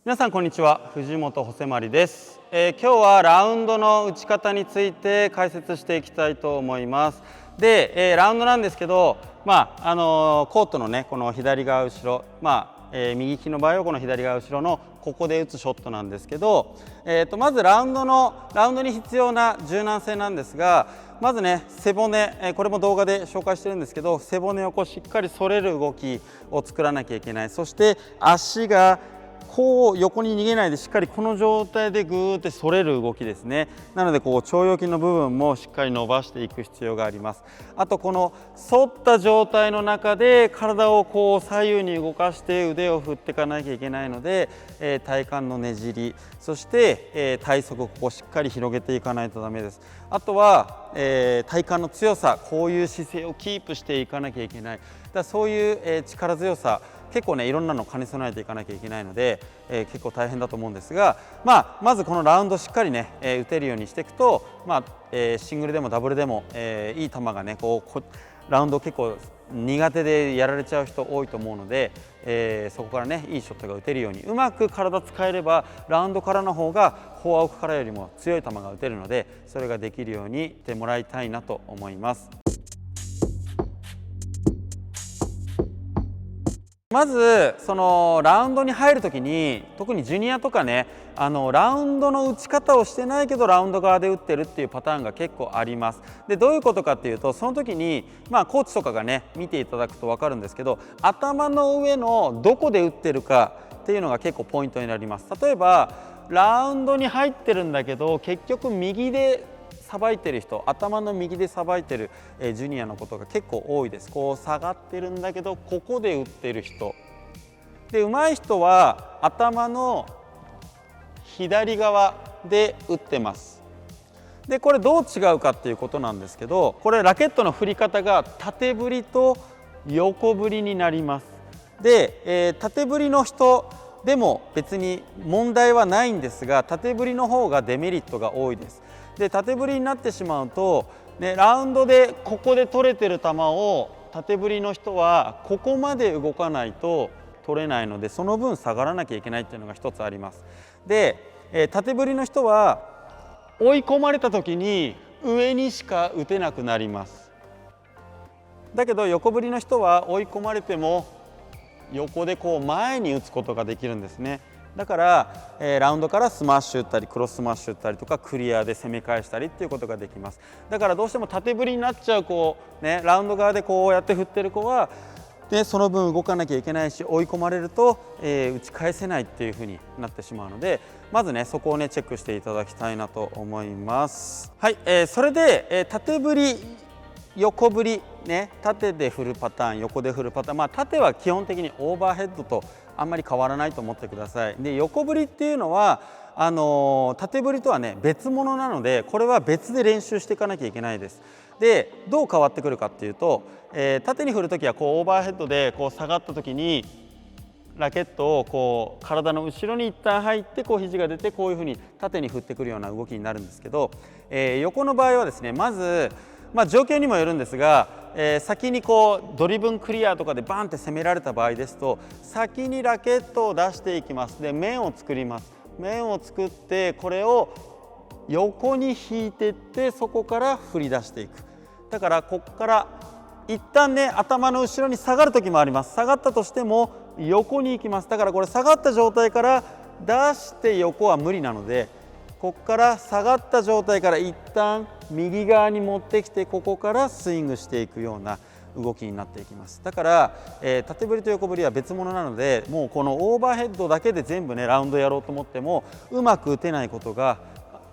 皆さんこんにちは、藤本ホセマリです。今日はラウンドの打ち方について解説していきたいと思います。で、ラウンドなんですけど、コートのねこの左側後ろ、右利きの場合はこの左側後ろのここで打つショットなんですけど、まずラウンドに必要な柔軟性なんですが、まずね背骨、これも動画で紹介してるんですけど、背骨をこうしっかり反れる動きを作らなきゃいけない。そして足がこう横に逃げないでしっかりこの状態でグーって反れる動きですね。なのでこう腸腰筋の部分もしっかり伸ばしていく必要があります。あとこの反った状態の中で体をこう左右に動かして腕を振っていかなきゃいけないので、体幹のねじり、そして、体側をここしっかり広げていかないとダメです。あとは、体幹の強さ、こういう姿勢をキープしていかなきゃいけない。だからそういう、力強さ結構ねいろんなのを兼ね備えていかなきゃいけないので、結構大変だと思うんですが、まずこのラウンドしっかりね、打てるようにしていくと、シングルでもダブルでも、いい球がねラウンド結構苦手でやられちゃう人多いと思うので、そこからねいいショットが打てるようにうまく体使えればラウンドからの方がフォア奥からよりも強い球が打てるので、それができるようにしてもらいたいなと思います。まずそのラウンドに入るときに、特にジュニアとかねラウンドの打ち方をしてないけどラウンド側で打ってるっていうパターンが結構あります。でどういうことかっていうと、その時にコーチとかがね見ていただくと分かるんですけど、頭の上のどこで打ってるかっていうのが結構ポイントになります。例えばラウンドに入ってるんだけど結局右でさばいてる人、頭の右でさばいてるジュニアのことが結構多いです。こう下がってるんだけどここで打ってる人で、上手い人は頭の左側で打ってます。でこれどう違うかっていうことなんですけど、これラケットの振り方が縦振りと横振りになります。で、縦振りの人でも別に問題はないんですが、縦振りの方がデメリットが多いです。で縦振りになってしまうと、ラウンドでここで取れてる球を縦振りの人はここまで動かないと取れないので、その分下がらなきゃいけないっていうのが一つあります。で、縦振りの人は追い込まれた時に上にしか打てなくなります。だけど横振りの人は追い込まれても横でこう前に打つことができるんですね。だから、ラウンドからスマッシュ打ったりクロススマッシュ打ったりとかクリアで攻め返したりっていうことができます。だからどうしても縦振りになっちゃう子、ラウンド側でこうやって振ってる子はその分動かなきゃいけないし、追い込まれると、打ち返せないっていう風になってしまうので、まずねそこをねチェックしていただきたいなと思います。はい、それで、縦振り横振りね、縦で振るパターン横で振るパターン、縦は基本的にオーバーヘッドとあんまり変わらないと思ってください。で横振りっていうのは縦振りとはね別物なので、これは別で練習していかなきゃいけないです。でどう変わってくるかっていうと、縦に振る時はこうオーバーヘッドでこう下がった時にラケットをこう体の後ろに一旦入ってこう肘が出てこういうふうに縦に振ってくるような動きになるんですけど、横の場合はですねまず状況にもよるんですが、先にこうドリブンクリアとかでバンって攻められた場合ですと、先にラケットを出していきます。で面を作ります。面を作ってこれを横に引いていって、そこから振り出していく。だからここから一旦ね頭の後ろに下がる時もあります。下がったとしても横に行きます。だからこれ下がった状態から出して横は無理なので、ここから下がった状態から一旦右側に持ってきて、ここからスイングしていくような動きになっていきます。だから、縦振りと横振りは別物なので、もうこのオーバーヘッドだけで全部ねラウンドやろうと思ってもうまく打てないことが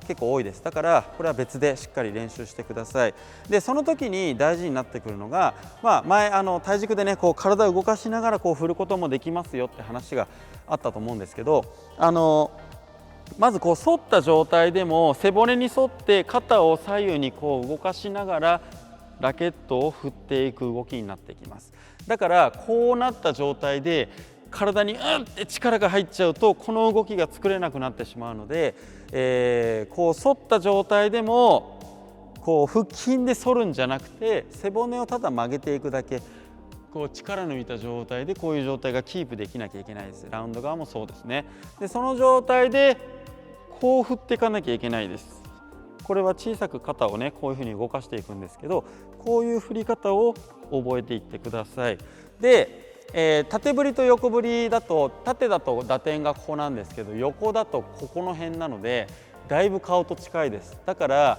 結構多いです。だからこれは別でしっかり練習してください。でその時に大事になってくるのが、前体軸でねこう体を動かしながらこう振ることもできますよって話があったと思うんですけど、まずこう反った状態でも背骨に沿って肩を左右にこう動かしながらラケットを振っていく動きになってきます。だからこうなった状態で体にって力が入っちゃうとこの動きが作れなくなってしまうので、こう反った状態でもこう腹筋で反るんじゃなくて背骨をただ曲げていくだけ、こう力抜いた状態でこういう状態がキープできなきゃいけないです。ラウンド側もそうですね。でその状態でこう振っていかなきゃいけないです。これは小さく肩をねこういうふうに動かしていくんですけど、こういう振り方を覚えていってください。で、縦振りと横振りだと、縦だと打点がここなんですけど、横だとここの辺なのでだいぶ顔と近いです。だから、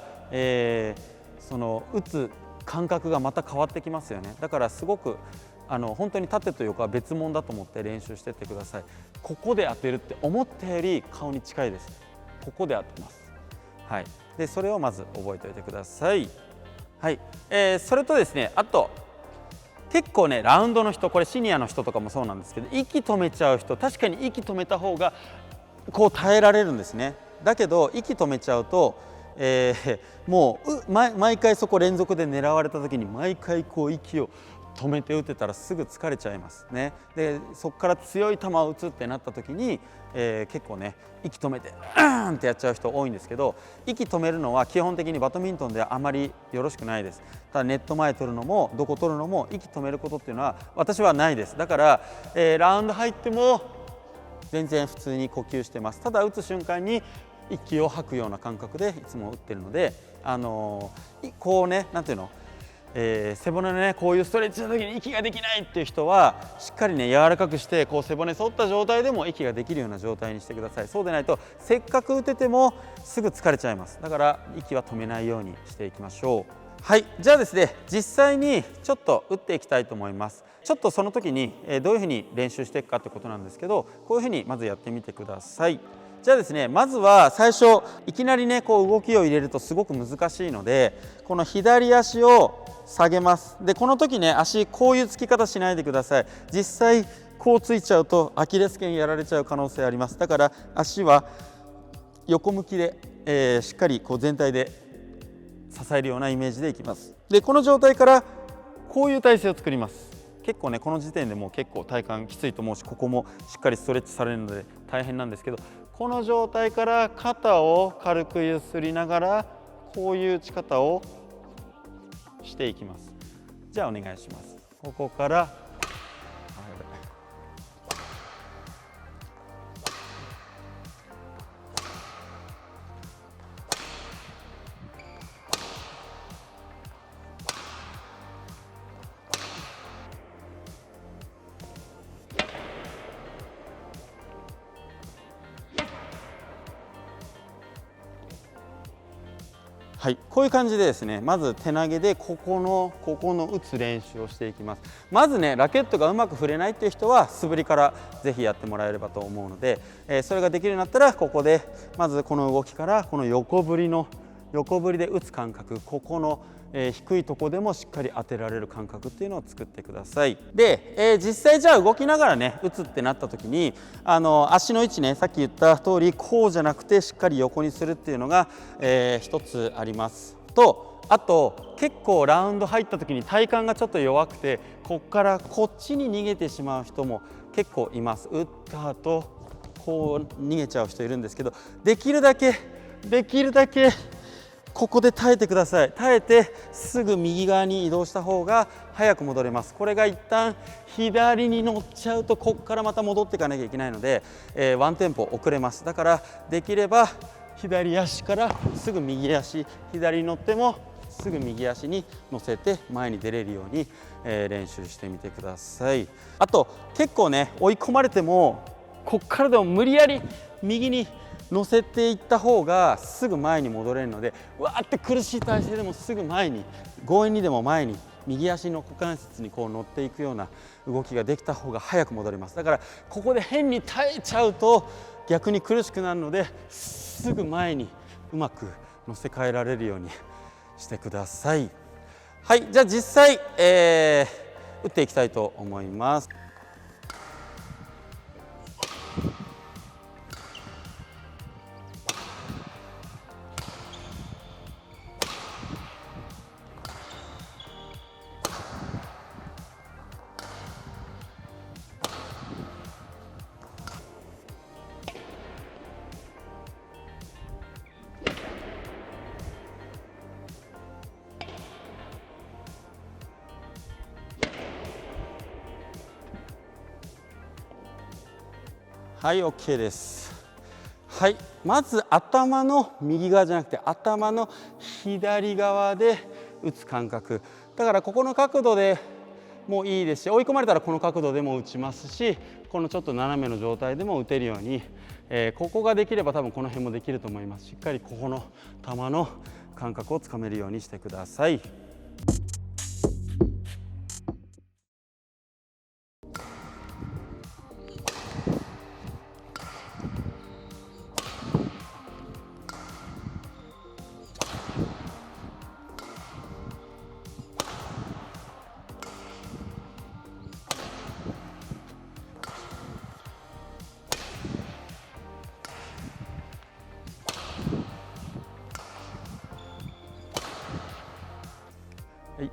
その打つ感覚がまた変わってきますよね。だからすごく本当に縦と横は別物だと思って練習してってください。ここで当てるって思ったより顔に近いです。ここで当てます。はい、でそれをまず覚えておいてください。はい、それとですね、あと結構ねラウンドの人、これシニアの人とかもそうなんですけど、息止めちゃう人、確かに息止めた方がこう耐えられるんですね。だけど息止めちゃうと、もう毎回そこ連続で狙われた時に毎回こう息を止めて打てたらすぐ疲れちゃいますね。でそこから強い球を打つってなった時に、結構ね息止めてってやっちゃう人多いんですけど、息止めるのは基本的にバドミントンではあまりよろしくないです。ただネット前取るのもどこ取るのも息止めることっていうのは私はないです。だから、ラウンド入っても全然普通に呼吸してます。ただ打つ瞬間に息を吐くような感覚でいつも打ってるので、こうね、なんていうの、背骨のねこういうストレッチの時に息ができないっていう人はしっかりね柔らかくしてこう背骨反った状態でも息ができるような状態にしてください。そうでないとせっかく打ててもすぐ疲れちゃいます。だから息は止めないようにしていきましょう。はい、じゃあですね、実際にちょっと打っていきたいと思います。ちょっとその時にどういうふうに練習していくかってことなんですけど、こういうふうにまずやってみてください。じゃあですね、まずは最初いきなりねこう動きを入れるとすごく難しいので、この左足を下げます。でこの時ね足こういうつき方しないでください。実際こうついちゃうとアキレス腱やられちゃう可能性あります。だから足は横向きで、しっかりこう全体で支えるようなイメージでいきます。でこの状態からこういう体勢を作ります。結構ねこの時点でもう結構体幹きついと思うし、ここもしっかりストレッチされるので大変なんですけど、この状態から肩を軽くゆすりながらこういう打ち方をしていきます。じゃあお願いします。ここからはい、こういう感じでですね、まず手投げでここの打つ練習をしていきます。まずねラケットがうまく振れないっていう人は素振りからぜひやってもらえればと思うので、それができるようになったらここでまずこの動きからこの横振りで打つ感覚、ここの低いとこでもしっかり当てられる感覚っていうのを作ってください。で、実際じゃあ動きながらね打つってなった時に足の位置ね、さっき言った通りこうじゃなくてしっかり横にするっていうのが、一つありますと、あと結構ラウンド入った時に体幹がちょっと弱くてこっからこっちに逃げてしまう人も結構います。打った後こう逃げちゃう人いるんですけど、できるだけここで耐えてください。耐えてすぐ右側に移動した方が早く戻れます。これが一旦左に乗っちゃうとここからまた戻っていかなきゃいけないので、ワンテンポ遅れます。だからできれば左足からすぐ右足、左に乗ってもすぐ右足に乗せて前に出れるように、練習してみてください。あと結構ね追い込まれてもこっからでも無理やり右に乗せていった方がすぐ前に戻れるので、わーって苦しい体勢でもすぐ前に強引にでも前に右足の股関節にこう乗っていくような動きができた方が早く戻れます。だからここで変に耐えちゃうと逆に苦しくなるので、すぐ前にうまく乗せ替えられるようにしてください。はい、じゃあ実際、打っていきたいと思います。はい、OK です。はい、まず頭の右側じゃなくて頭の左側で打つ感覚だから、ここの角度でもいいですし、追い込まれたらこの角度でも打ちますし、このちょっと斜めの状態でも打てるように、ここができれば多分この辺もできると思います。しっかりここの球の感覚をつかめるようにしてください。はい、